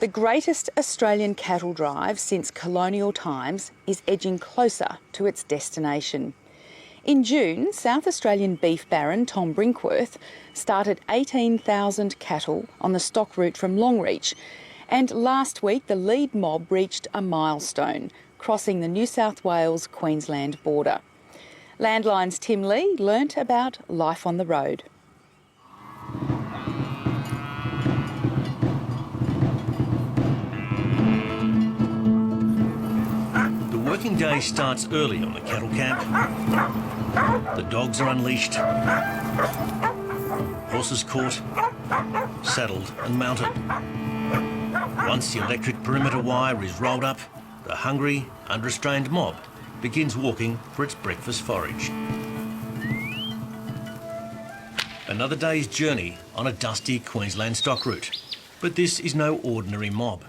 The greatest Australian cattle drive since colonial times is edging closer to its destination. In June, South Australian beef baron Tom Brinkworth started 18,000 cattle on the stock route from Longreach, and last week the lead mob reached a milestone, crossing the New South Wales-Queensland border. Landline's Tim Lee learnt about life on the road. The working day starts early on the cattle camp. The dogs are unleashed, horses caught, saddled and mounted. Once the electric perimeter wire is rolled up, the hungry, unrestrained mob begins walking for its breakfast forage. Another day's journey on a dusty Queensland stock route. But this is no ordinary mob.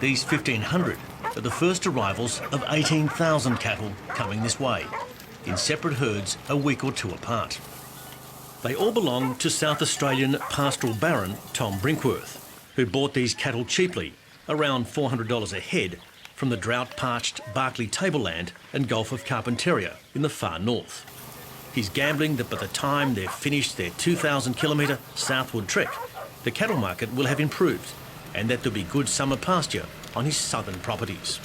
These 1,500 are the first arrivals of 18,000 cattle coming this way, in separate herds a week or two apart. They all belong to South Australian pastoral baron Tom Brinkworth, who bought these cattle cheaply, around $400 a head, from the drought-parched Barkly tableland and Gulf of Carpentaria in the far north. He's gambling that by the time they've finished their 2,000-kilometre southward trek, the cattle market will have improved and that there'll be good summer pasture on his southern properties.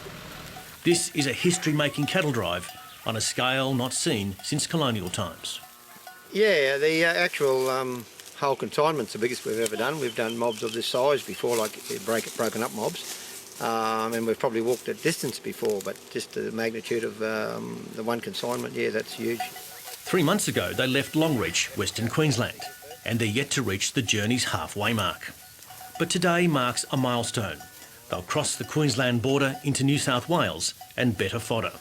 This is a history-making cattle drive on a scale not seen since colonial times. Yeah, the actual whole consignment's the biggest we've ever done. We've done mobs of this size before, like broken up mobs, and we've probably walked that distance before, but just the magnitude of the one consignment, yeah, that's huge. 3 months ago, they left Longreach, Western Queensland, and they're yet to reach the journey's halfway mark. But today marks a milestone. They'll cross the Queensland border into New South Wales and better fodder.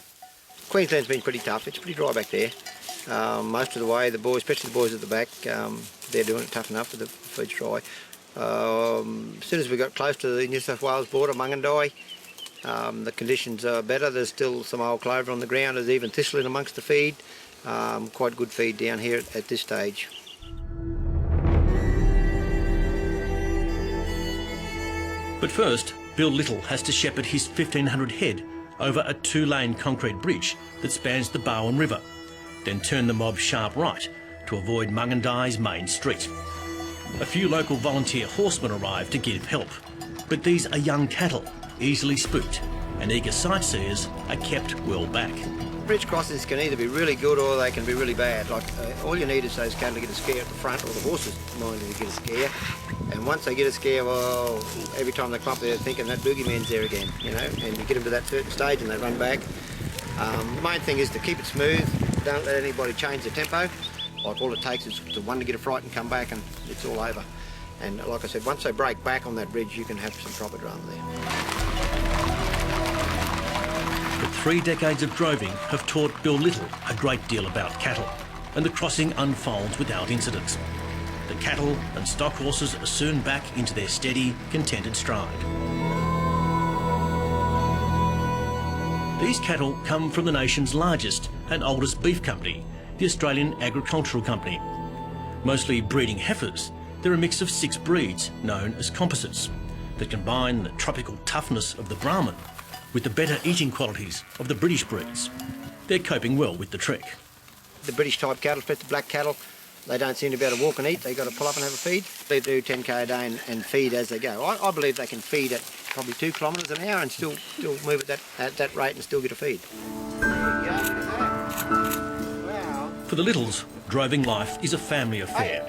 Queensland's been pretty tough. It's pretty dry back there. Most of the way, the boys, especially the boys at the back, they're doing it tough enough for the feed's dry. As soon as we got close to the New South Wales border, Mungandai, the conditions are better. There's still some old clover on the ground. There's even thistle in amongst the feed. Quite good feed down here at this stage. But first, Bill Little has to shepherd his 1,500 head over a 2-lane concrete bridge that spans the Barwon River, then turn the mob sharp right to avoid Mungandai's main street. A few local volunteer horsemen arrive to give help, but these are young cattle, easily spooked, and eager sightseers are kept well back. Bridge crossings can either be really good or they can be really bad. Like all you need is those cattle to get a scare at the front, or the horses mind to get a scare. And once they get a scare, well, every time they come up they're thinking that boogeyman's there again, you know, and you get them to that certain stage and they run back. The main thing is to keep it smooth, don't let anybody change the tempo. Like all it takes is the one to get a fright and come back and it's all over. And like I said, once they break back on that bridge, you can have some proper drama there. But 3 decades of droving have taught Bill Little a great deal about cattle, and the crossing unfolds without incident. The cattle and stock horses are soon back into their steady, contented stride. These cattle come from the nation's largest and oldest beef company, the Australian Agricultural Company. Mostly breeding heifers, they're a mix of 6 breeds known as composites that combine the tropical toughness of the Brahman with the better eating qualities of the British breeds. They're coping well with the trek. The British type cattle, especially the black cattle, they don't seem to be able to walk and eat. They've got to pull up and have a feed. They do 10k a day and feed as they go. I believe they can feed at probably 2 kilometres an hour and still move at that rate and still get a feed. For the Littles, droving life is a family affair.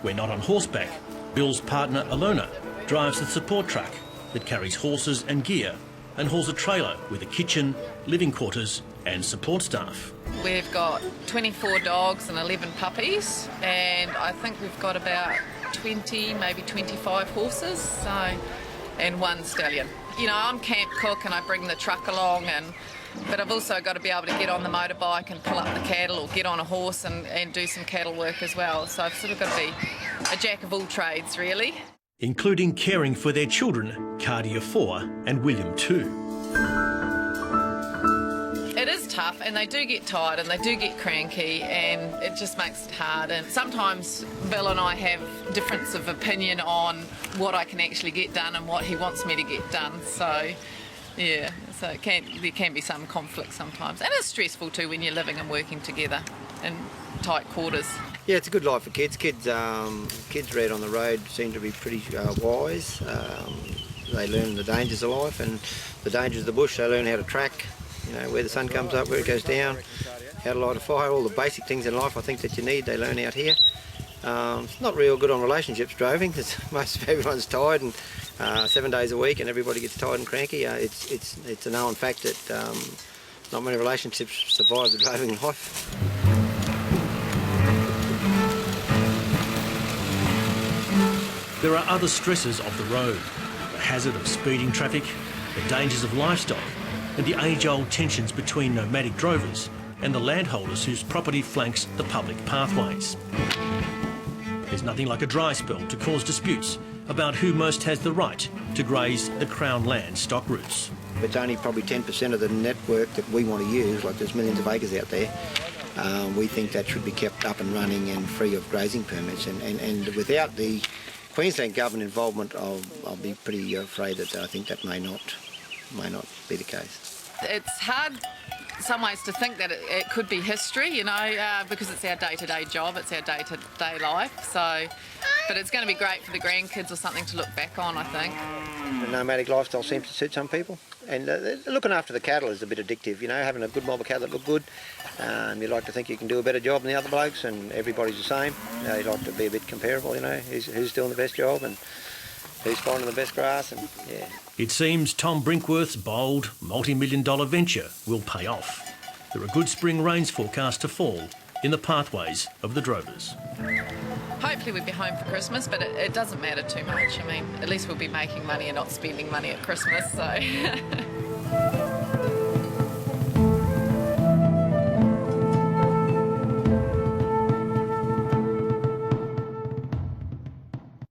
When not on horseback, Bill's partner Alona drives the support truck that carries horses and gear and hauls a trailer with a kitchen, living quarters and support staff. We've got 24 dogs and 11 puppies, and I think we've got about 20, maybe 25 horses, and 1 stallion. You know, I'm camp cook and I bring the truck along, but I've also got to be able to get on the motorbike and pull up the cattle, or get on a horse and do some cattle work as well. So I've sort of got to be a jack of all trades, really. Including caring for their children, Cardia 4 and William 2. It is tough. tough, and they do get tired and they do get cranky, and it just makes it hard. And sometimes Bill and I have difference of opinion on what I can actually get done and what he wants me to get done. So, yeah, so there can be some conflict sometimes. And it's stressful too when you're living and working together in tight quarters. Yeah, it's a good life for kids. Kids reared on the road seem to be pretty wise. They learn the dangers of life and the dangers of the bush. They learn how to track, you know, where the sun comes up, where it goes down, how to light a fire, all the basic things in life I think that you need, they learn out here. It's not real good on relationships driving, because most of everyone's tired, and 7 days a week and everybody gets tired and cranky. It's a known fact that not many relationships survive the driving life. There are other stresses of the road. The hazard of speeding traffic, the dangers of livestock, and the age-old tensions between nomadic drovers and the landholders whose property flanks the public pathways. There's nothing like a dry spell to cause disputes about who most has the right to graze the Crown land stock routes. It's only probably 10% of the network that we want to use, like there's millions of acres out there. We think that should be kept up and running and free of grazing permits, and without the Queensland government involvement, I'll be pretty afraid that I think that may not be the case. It's hard in some ways to think that it could be history, you know, because it's our day-to-day job, it's our day-to-day life. So, but it's going to be great for the grandkids or something to look back on, I think. The nomadic lifestyle seems to suit some people, and looking after the cattle is a bit addictive, you know, having a good mob of cattle that look good. You like to think you can do a better job than the other blokes, and everybody's the same. You like to be a bit comparable, you know, who's doing the best job and who's finding the best grass, and yeah. It seems Tom Brinkworth's bold, multi-million-dollar venture will pay off. There are good spring rains forecast to fall in the pathways of the drovers. Hopefully we'll be home for Christmas, but it doesn't matter too much. I mean, at least we'll be making money and not spending money at Christmas, so...